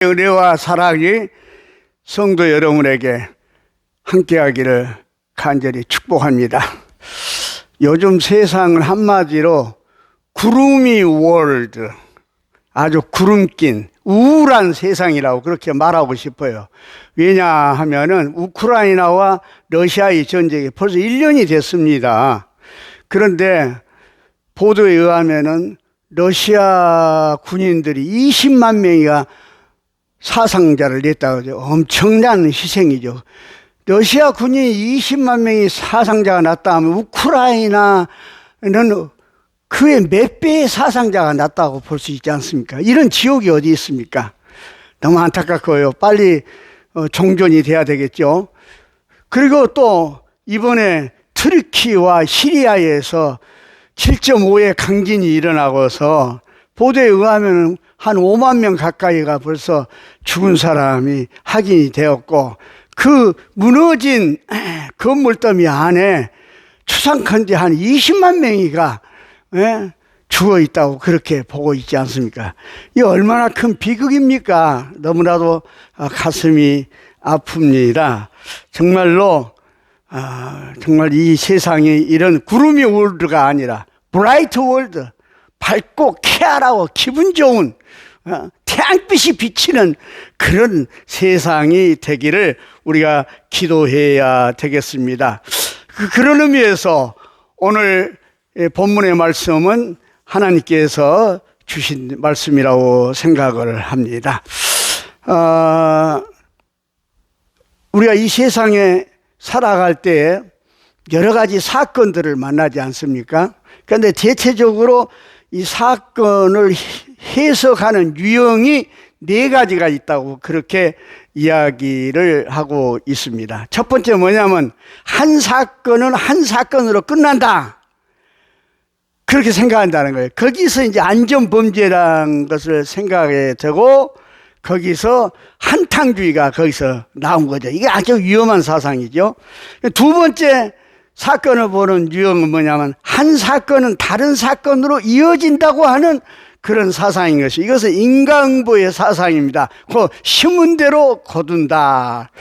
은혜와 사랑이 성도 여러분에게 함께하기를 간절히 축복합니다. 요즘 세상은 한마디로 구름이 월드, 아주 구름 낀 우울한 세상이라고 그렇게 말하고 싶어요. 왜냐하면은 우크라이나와 러시아의 전쟁이 벌써 1년이 됐습니다. 그런데 보도에 의하면은 러시아 군인들이 20만 명이가 사상자를 냈다고 하죠. 엄청난 희생이죠. 러시아 군인이 20만 명이 사상자가 났다 하면 우크라이나는 그의 몇 배의 사상자가 났다고 볼 수 있지 않습니까? 이런 지옥이 어디 있습니까? 너무 안타깝고요. 빨리 종전이 돼야 되겠죠. 그리고 또 이번에 터키와 시리아에서 7.5의 강진이 일어나고서 보도에 의하면 한 5만 명 가까이가 벌써 죽은 사람이 확인이 되었고, 그 무너진 건물더미 안에 추상컨대 한 20만 명이가 죽어 있다고 그렇게 보고 있지 않습니까? 이 얼마나 큰 비극입니까? 너무나도 가슴이 아픕니다. 정말로 정말 이 세상이 이런 구름이 월드가 아니라 브라이트 월드, 밝고 쾌활하고 기분 좋은 태양빛이 비치는 그런 세상이 되기를 우리가 기도해야 되겠습니다. 그런 의미에서 오늘 본문의 말씀은 하나님께서 주신 말씀이라고 생각을 합니다. 우리가 이 세상에 살아갈 때 여러 가지 사건들을 만나지 않습니까? 그런데 대체적으로 이 사건을 해석하는 유형이 4가지가 있다고 그렇게 이야기를 하고 있습니다. 첫 번째 뭐냐면 한 사건은 한 사건으로 끝난다, 그렇게 생각한다는 거예요. 거기서 이제 안전범죄라는 것을 생각해 두고 거기서 한탕주의가 거기서 나온 거죠. 이게 아주 위험한 사상이죠. 두 번째 사건을 보는 유형은 뭐냐면 한 사건은 다른 사건으로 이어진다고 하는 그런 사상인 것이, 이것은 인과응보의 사상입니다. 그 심은 대로 거둔다,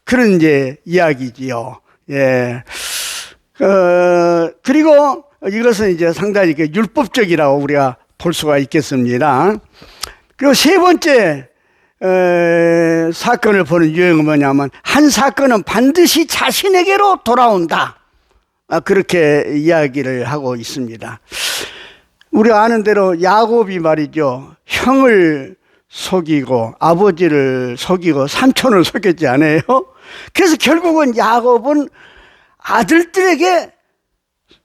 그런 이제 이야기지요. 예. 그리고 이것은 이제 상당히 율법적이라고 우리가 볼 수가 있겠습니다. 그리고 세 번째 사건을 보는 유형은 뭐냐면 한 사건은 반드시 자신에게로 돌아온다, 그렇게 이야기를 하고 있습니다. 우리가 아는 대로 야곱이 말이죠, 형을 속이고 아버지를 속이고 삼촌을 속였지 않아요? 그래서 결국은 야곱은 아들들에게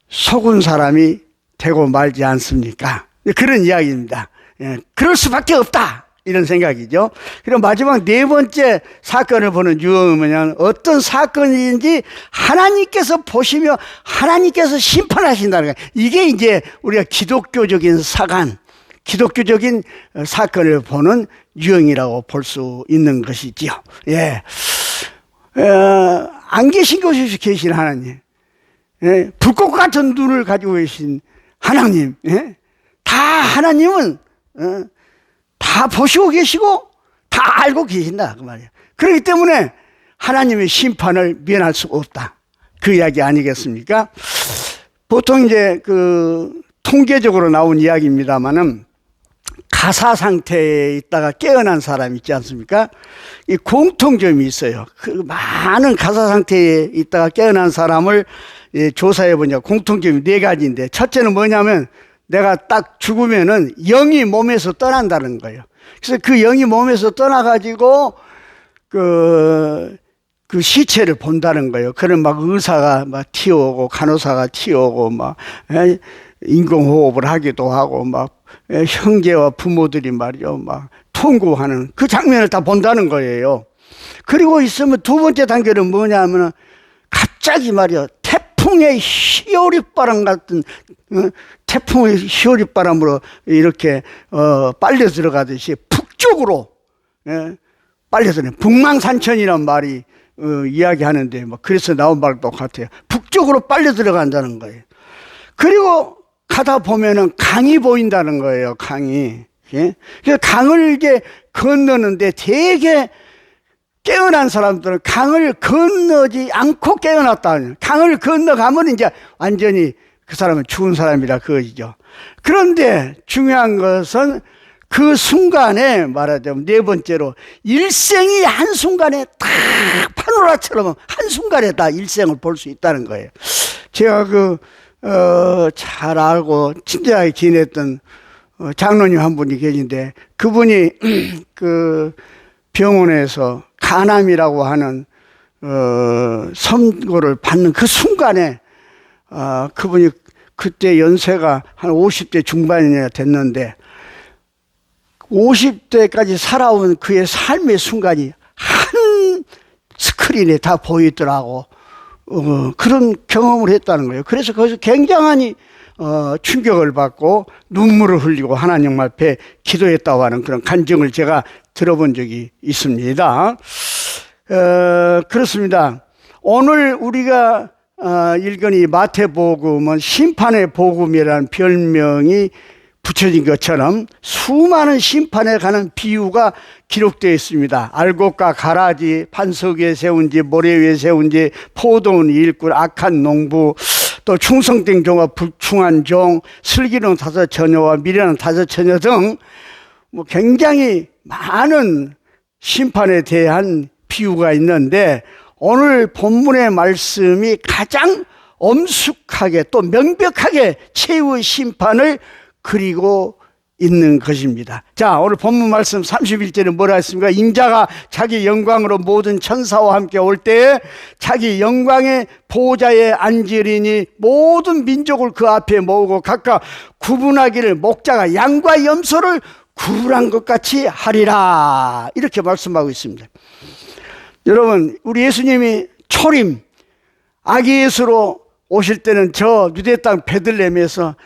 속은 사람이 되고 말지 않습니까? 그런 이야기입니다. 그럴 수밖에 없다, 이런 생각이죠. 그리고 마지막 4번째 사건을 보는 유형은 뭐냐면 어떤 사건인지 하나님께서 보시며 하나님께서 심판하신다는 거예요. 이게 이제 우리가 기독교적인 사관, 기독교적인 사건을 보는 유형이라고 볼 수 있는 것이지요. 예. 안 계신 곳에 계신 하나님, 불꽃 같은 눈을 가지고 계신 하나님, 다 하나님은 다 보시고 계시고 다 알고 계신다, 그 말이에요. 그렇기 때문에 하나님의 심판을 면할 수가 없다, 그 이야기 아니겠습니까? 보통 이제 통계적으로 나온 이야기입니다만은 가사 상태에 있다가 깨어난 사람 있지 않습니까? 이 공통점이 있어요. 그 많은 가사 상태에 있다가 깨어난 사람을 조사해 보니까 공통점이 4가지인데, 첫째는 뭐냐면 내가 딱 죽으면은 영이 몸에서 떠난다는 거예요. 그래서 그 영이 몸에서 떠나가지고 그 시체를 본다는 거예요. 그런 막 의사가 막 튀어오고 간호사가 튀어오고 막 인공호흡을 하기도 하고 막 형제와 부모들이 말이죠, 막 통곡하는 그 장면을 다 본다는 거예요. 그리고 있으면 두 번째 단계는 뭐냐면 갑자기 말이요, 태풍의 희오리바람 같은 태풍의 희오리바람으로 이렇게 빨려 들어가듯이 북쪽으로 빨려 들어가요. 북망산천이란 말이 이야기하는데 뭐 그래서 나온 말 똑같아요. 북쪽으로 빨려 들어간다는 거예요. 그리고 가다 보면은 강이 보인다는 거예요. 강이. 예? 그래서 강을 이제 건너는데 되게 깨어난 사람들은 강을 건너지 않고 깨어났다. 강을 건너가면 이제 완전히 그 사람은 죽은 사람이라 그거죠. 그런데 중요한 것은 그 순간에 말하자면 네 번째로 일생이 한순간에 딱 파노라처럼 한순간에 다 일생을 볼 수 있다는 거예요. 제가 잘 알고 친절하게 지냈던 장로님 한 분이 계신데 그분이 그 병원에서 간암이라고 하는 선고를 받는 그 순간에 그분이 그때 연세가 한 50대 중반이나 됐는데 50대까지 살아온 그의 삶의 순간이 한 스크린에 다 보이더라고. 그런 경험을 했다는 거예요. 그래서 거기서 굉장히 충격을 받고 눈물을 흘리고 하나님 앞에 기도했다고 하는 그런 간증을 제가 들어본 적이 있습니다. 그렇습니다. 오늘 우리가 읽은 이 마태복음은 심판의 복음이라는 별명이 붙여진 것처럼 수많은 심판에 관한 비유가 기록되어 있습니다. 알곡과 가라지, 반석 위에 세운 집, 모래 위에 세운 집, 포도원 일꾼, 악한 농부, 또 충성된 종과 불충한 종, 슬기로운 다섯 처녀와 미련한 다섯 처녀 등 굉장히 많은 심판에 대한 비유가 있는데 오늘 본문의 말씀이 가장 엄숙하게 또 명백하게 최후의 심판을 그리고 있는 것입니다. 자, 오늘 본문 말씀 31절에 뭐라 했습니까? 인자가 자기 영광으로 모든 천사와 함께 올 때에 자기 영광의 보좌에 앉으리니 모든 민족을 그 앞에 모으고 각각 구분하기를 목자가 양과 염소를 구분한 것 같이 하리라. 이렇게 말씀하고 있습니다. 여러분, 우리 예수님이 초림 아기 예수로 오실 때는 저 유대 땅 베들레헴에서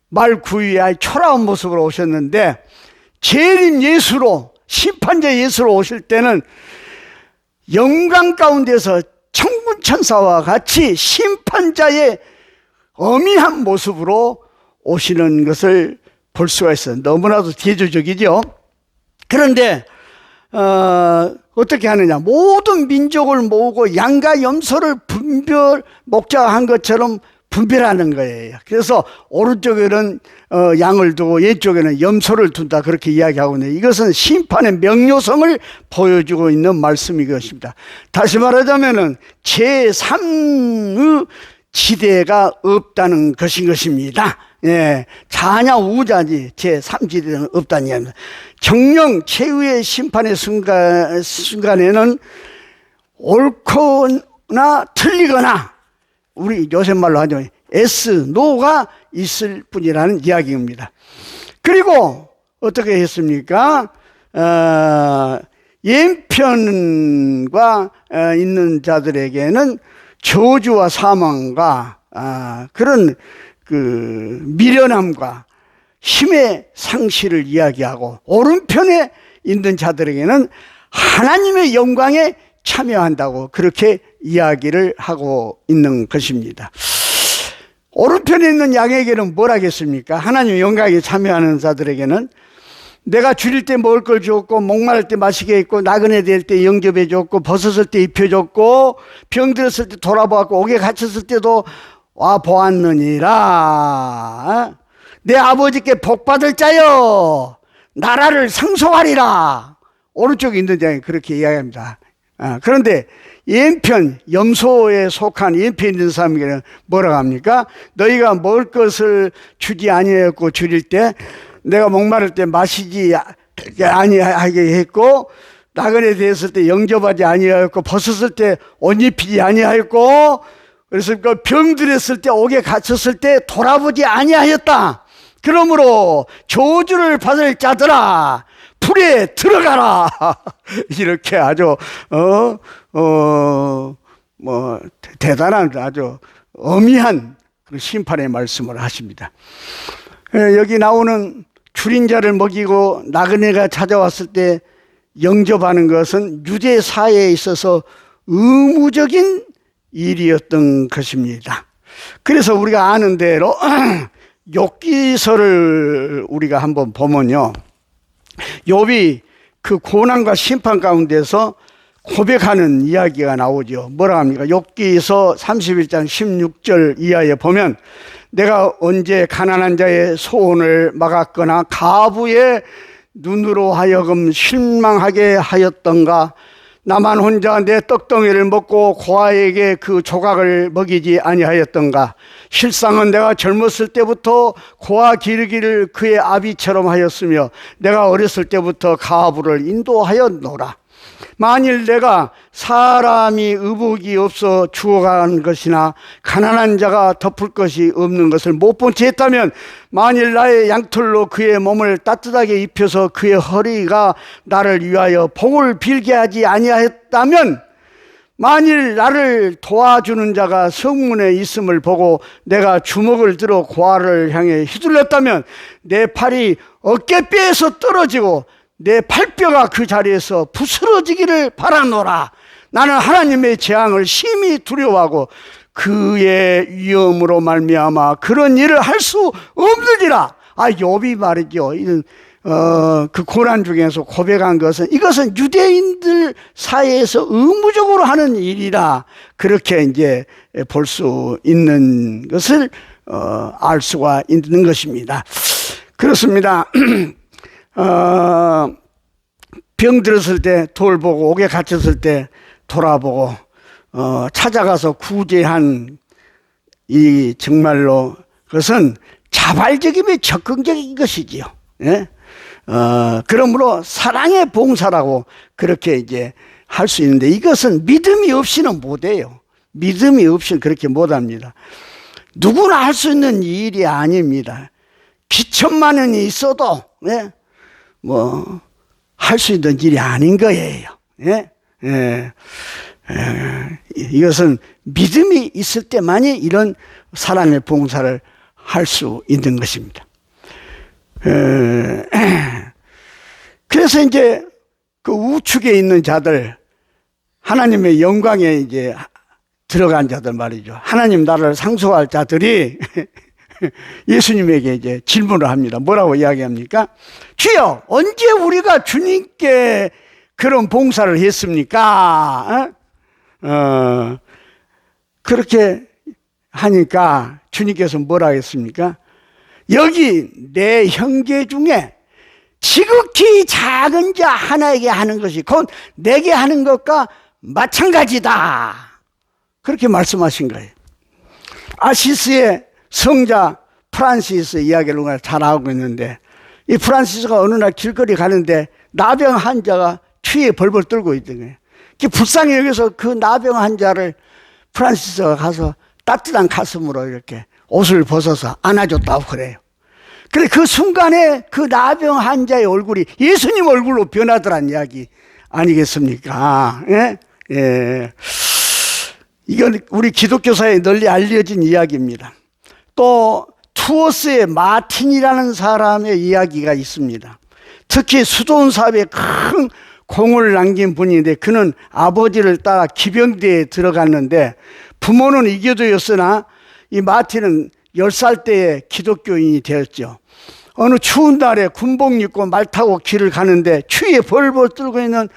말 구유에 초라한 모습으로 오셨는데 재림 예수로 심판자 예수로 오실 때는 영광 가운데서 천군 천사와 같이 심판자의 어미한 모습으로 오시는 것을 볼 수가 있어요. 너무나도 대조적이죠. 그런데 어떻게 하느냐, 모든 민족을 모으고 양과 염소를 목자한 것처럼 분별하는 거예요. 그래서 오른쪽에는 양을 두고 왼쪽에는 염소를 둔다, 그렇게 이야기하고 있는데 이것은 심판의 명료성을 보여주고 있는 말씀이 것입니다. 다시 말하자면은 제3의 지대가 없다는 것입니다. 예, 자냐 우자지 제3지대는 없다는 이야기입니다. 정령 최후의 심판의 순간에는 옳거나 틀리거나 우리 요새 말로 하죠, S, NO가 있을 뿐이라는 이야기입니다. 그리고 어떻게 했습니까? 왼편과 있는 자들에게는 저주와 사망과 그런 그 미련함과 힘의 상실을 이야기하고, 오른편에 있는 자들에게는 하나님의 영광에 참여한다고 그렇게 이야기를 하고 있는 것입니다. 오른편에 있는 양에게는 뭘 하겠습니까? 하나님의 영광에 참여하는 자들에게는 내가 줄일 때 먹을 걸 주었고, 목마를 때 마시게 했고, 나그네 될 때 영접해 줬고, 벗었을 때 입혀 줬고, 병들었을 때 돌아보았고, 옥에 갇혔을 때도 와 보았느니라. 내 아버지께 복받을 자여 나라를 상속하리라. 오른쪽에 있는 자에 그렇게 이야기합니다. 그런데 왼편, 염소에 속한 왼편에 있는 사람에게는 뭐라고 합니까? 너희가 먹을 것을 주지 아니하였고 줄일 때, 내가 목마를 때 마시지 아니하게 했고, 나그네 되었을 때 영접하지 아니하였고, 벗었을 때 옷 입히지 아니하였고, 그래서 병들었을 때 옥에 갇혔을 때 돌아보지 아니하였다. 그러므로 저주를 받을 자들아 불에 들어가라. 이렇게 아주 대단한 아주 어미한 심판의 말씀을 하십니다. 여기 나오는 줄인 자를 먹이고 나그네가 찾아왔을 때 영접하는 것은 유대 사회에 있어서 의무적인 일이었던 것입니다. 그래서 우리가 아는 대로 욥기서를 우리가 한번 보면요, 욥이 그 고난과 심판 가운데서 고백하는 이야기가 나오죠. 뭐라 합니까? 욥기서 31장 16절 이하에 보면 내가 언제 가난한 자의 소원을 막았거나 가부의 눈으로 하여금 실망하게 하였던가. 나만 혼자 내 떡덩이를 먹고 고아에게 그 조각을 먹이지 아니하였던가. 실상은 내가 젊었을 때부터 고아 기르기를 그의 아비처럼 하였으며 내가 어렸을 때부터 가부를 인도하였노라. 만일 내가 사람이 의복이 없어 죽어가는 것이나 가난한 자가 덮을 것이 없는 것을 못 본 채 했다면, 만일 나의 양털로 그의 몸을 따뜻하게 입혀서 그의 허리가 나를 위하여 복을 빌게 하지 아니하였다면, 만일 나를 도와주는 자가 성문에 있음을 보고 내가 주먹을 들어 고아를 향해 휘둘렀다면 내 팔이 어깨뼈에서 떨어지고 내 팔뼈가 그 자리에서 부스러지기를 바라노라. 나는 하나님의 재앙을 심히 두려워하고 그의 위엄으로 말미암아 그런 일을 할 수 없느니라. 욥이 말이죠. 그 고난 중에서 고백한 것은, 이것은 유대인들 사이에서 의무적으로 하는 일이라, 그렇게 이제 볼 수 있는 것을 알 수가 있는 것입니다. 그렇습니다. 병 들었을 때 돌보고, 옥에 갇혔을 때 돌아보고, 찾아가서 구제한 이 정말로 그것은 자발적이며 적극적인 것이지요. 예? 그러므로 사랑의 봉사라고 그렇게 이제 할 수 있는데, 이것은 믿음이 없이는 못해요. 믿음이 없이는 그렇게 못합니다. 누구나 할 수 있는 일이 아닙니다. 기천만 원이 있어도, 예? 할 수 있는 일이 아닌 거예요. 예? 이것은 믿음이 있을 때만이 이런 사랑의 봉사를 할 수 있는 것입니다. 그래서 이제 그 우측에 있는 자들, 하나님의 영광에 이제 들어간 자들 말이죠. 하나님 나라를 상속할 자들이 예수님에게 이제 질문을 합니다. 뭐라고 이야기합니까? 주여, 언제 우리가 주님께 그런 봉사를 했습니까? 그렇게 하니까 주님께서 뭐라 했습니까? 여기 내 형제 중에 지극히 작은 자 하나에게 하는 것이 곧 내게 하는 것과 마찬가지다. 그렇게 말씀하신 거예요. 아시스의 성자 프란시스 이야기를 우리가 잘 알고 있는데, 이 프란시스가 어느 날 길거리 가는데 나병 환자가 추위에 벌벌 떨고 있던 거예요. 불쌍히 여기서 그 나병 환자를 프란시스가 가서 따뜻한 가슴으로 이렇게 옷을 벗어서 안아줬다고 그래요. 그래, 그 순간에 그 나병 환자의 얼굴이 예수님 얼굴로 변하더란 이야기 아니겠습니까? 예? 예. 이건 우리 기독교사에 널리 알려진 이야기입니다. 또 투어스의 마틴이라는 사람의 이야기가 있습니다. 특히 수도원 사업에 큰 공을 남긴 분인데, 그는 아버지를 따라 기병대에 들어갔는데 부모는 이교도였으나 이 마틴은 10살 때에 기독교인이 되었죠. 어느 추운 날에 군복 입고 말 타고 길을 가는데 추위에 벌벌 떨고 있는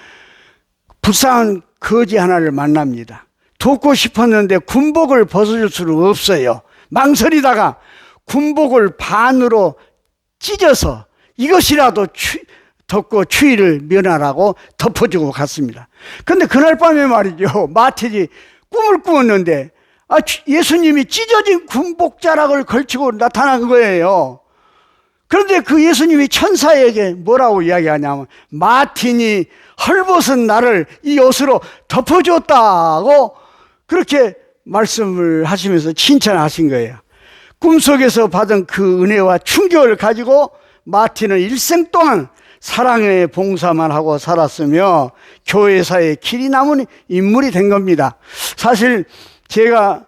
불쌍한 거지 하나를 만납니다. 돕고 싶었는데 군복을 벗어줄 수는 없어요. 망설이다가 군복을 반으로 찢어서 이것이라도 덮고 추위를 면하라고 덮어주고 갔습니다. 그런데 그날 밤에 말이죠, 마틴이 꿈을 꾸었는데 예수님이 찢어진 군복자락을 걸치고 나타난 거예요. 그런데 그 예수님이 천사에게 뭐라고 이야기하냐면, 마틴이 헐벗은 나를 이 옷으로 덮어줬다고 그렇게 말씀을 하시면서 칭찬하신 거예요. 꿈속에서 받은 그 은혜와 충격을 가지고 마틴은 일생 동안 사랑의 봉사만 하고 살았으며 교회사에 길이 남은 인물이 된 겁니다. 사실 제가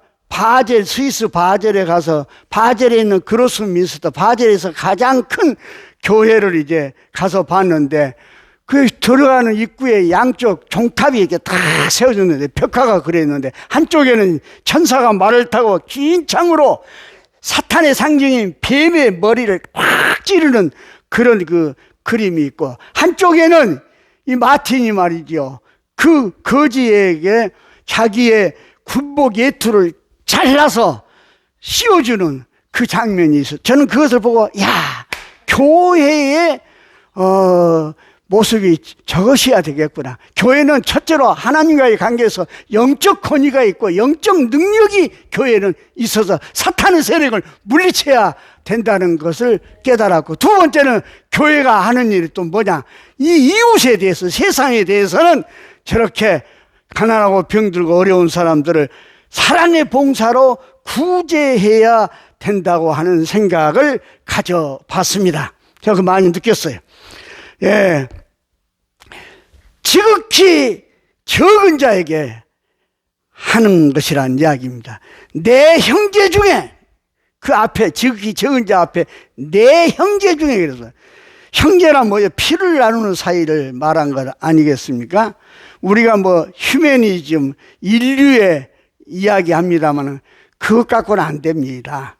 스위스 바젤에 가서, 바젤에 있는 그로스 민스터, 바젤에서 가장 큰 교회를 이제 가서 봤는데, 그 들어가는 입구에 양쪽 종탑이 이렇게 다 세워졌는데, 벽화가 그랬는데, 한쪽에는 천사가 말을 타고 긴 창으로 사탄의 상징인 뱀의 머리를 꽉 찌르는 그런 그 그림이 있고, 한쪽에는 이 마틴이 말이죠, 그 거지에게 자기의 군복 예투를 잘라서 씌워주는 그 장면이 있어요. 저는 그것을 보고, 야, 교회의 모습이 저것이어야 되겠구나. 교회는 첫째로 하나님과의 관계에서 영적 권위가 있고 영적 능력이 교회는 있어서 사탄의 세력을 물리쳐야 된다는 것을 깨달았고, 두 번째는 교회가 하는 일이 또 뭐냐, 이 이웃에 대해서, 세상에 대해서는 저렇게 가난하고 병들고 어려운 사람들을 사랑의 봉사로 구제해야 된다고 하는 생각을 가져봤습니다. 제가 그 많이 느꼈어요. 예, 지극히 적은 자에게 하는 것이란 이야기입니다. 내 형제 중에, 그 앞에 지극히 적은 자 앞에 내 형제 중에, 그래서 형제란 뭐예요? 피를 나누는 사이를 말한 것 아니겠습니까? 우리가 뭐 휴머니즘, 인류의 이야기합니다만 그것 갖고는 안 됩니다.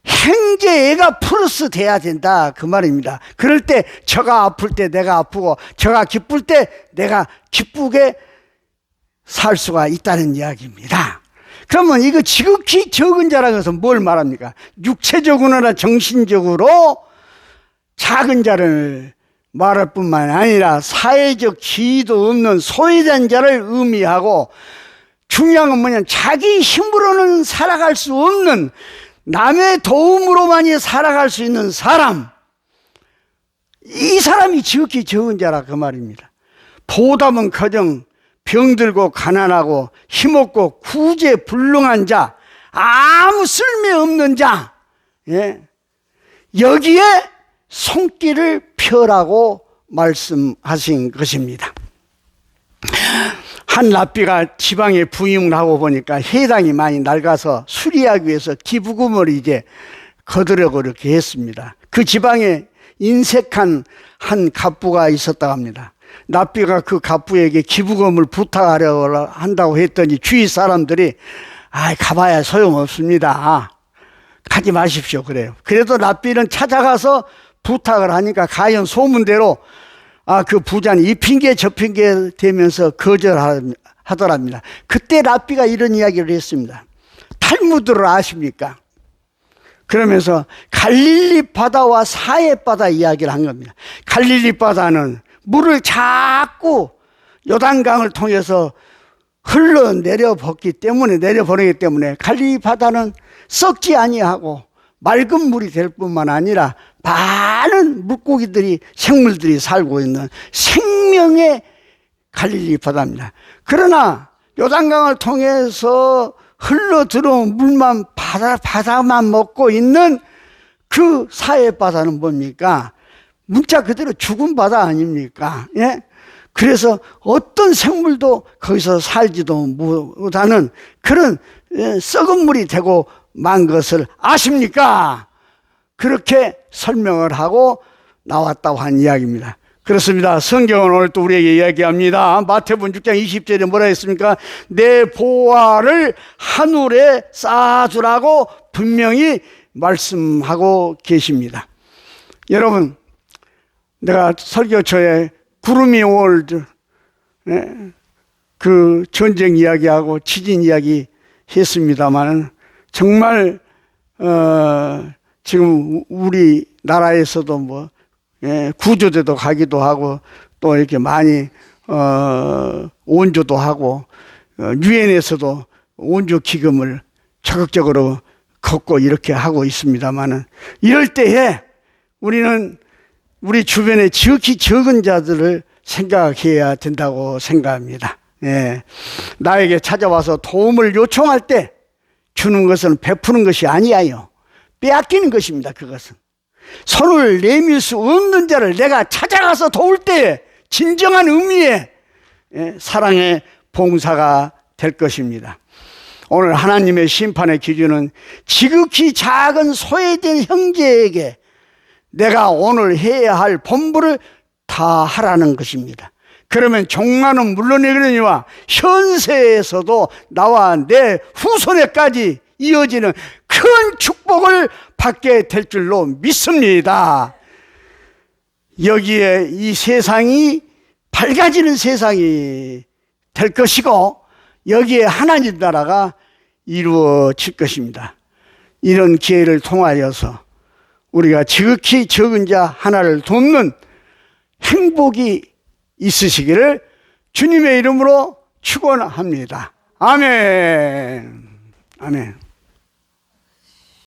형제애가 플러스 돼야 된다, 그 말입니다. 그럴 때 저가 아플 때 내가 아프고 저가 기쁠 때 내가 기쁘게 살 수가 있다는 이야기입니다. 그러면 이거 지극히 적은 자라는 것은 뭘 말합니까? 육체적으로나 정신적으로 작은 자를 말할 뿐만 아니라 사회적 지위도 없는 소외된 자를 의미하고, 중요한 건 뭐냐면 자기 힘으로는 살아갈 수 없는, 남의 도움으로만이 살아갈 수 있는 사람, 이 사람이 지극히 적은 자라, 그 말입니다. 보답은커녕 병들고 가난하고 힘없고 구제불능한 자, 아무 쓸모없는 자, 예, 여기에 손길을 펴라고 말씀하신 것입니다. 한 랍비가 지방에 부임을 하고 보니까 해당이 많이 낡아서 수리하기 위해서 기부금을 이제 거두려고 이렇게 했습니다. 그 지방에 인색한 한 갑부가 있었다고 합니다. 랍비가 그 갑부에게 기부금을 부탁하려고 한다고 했더니 주위 사람들이, 가봐야 소용없습니다, 가지 마십시오, 그래요. 그래도 랍비는 찾아가서 부탁을 하니까 과연 소문대로 그 부자는 이 핑계 저 핑계 대면서 거절하더랍니다. 그때 랍비가 이런 이야기를 했습니다. 탈무드를 아십니까? 그러면서 갈릴리 바다와 사해 바다 이야기를 한 겁니다. 갈릴리 바다는 물을 자꾸 요단강을 통해서 흘러내려보내기 때문에 갈릴리 바다는 썩지 아니하고 맑은 물이 될 뿐만 아니라 많은 물고기들이, 생물들이 살고 있는 생명의 갈릴리 바다입니다. 그러나 요단강을 통해서 흘러 들어온 물만 바다만 먹고 있는 그 사해 바다는 뭡니까? 문자 그대로 죽은 바다 아닙니까? 예? 그래서 어떤 생물도 거기서 살지도 못하는 그런 썩은 물이 되고 만 것을 아십니까? 그렇게 설명을 하고 나왔다고 한 이야기입니다. 그렇습니다. 성경은 오늘 또 우리에게 이야기합니다. 마태복음 6장 20절에 뭐라 했습니까? 내 보화를 하늘에 쌓아두라고 분명히 말씀하고 계십니다. 여러분, 내가 설교초에 구름이 올 그 전쟁 이야기하고 지진 이야기 했습니다만, 정말 지금 우리나라에서도 뭐 구조대도 가기도 하고 또 이렇게 많이 원조도 하고 유엔에서도 원조 기금을 적극적으로 걷고 이렇게 하고 있습니다만은, 이럴 때에 우리는 우리 주변에 지극히 적은 자들을 생각해야 된다고 생각합니다. 예. 나에게 찾아와서 도움을 요청할 때 주는 것은 베푸는 것이 아니에요. 빼앗기는 것입니다. 그것은 손을 내밀 수 없는 자를 내가 찾아가서 도울 때 진정한 의미의 사랑의 봉사가 될 것입니다. 오늘 하나님의 심판의 기준은 지극히 작은 소외된 형제에게 내가 오늘 해야 할 본분을 다 하라는 것입니다. 그러면 종말은 물론이거니와 현세에서도 나와 내 후손에까지 이어지는 큰 축복을 받게 될 줄로 믿습니다. 여기에 이 세상이 밝아지는 세상이 될 것이고 여기에 하나님 나라가 이루어질 것입니다. 이런 기회를 통하여서 우리가 지극히 적은 자 하나를 돕는 행복이 있으시기를 주님의 이름으로 축원합니다. 아멘. 아멘.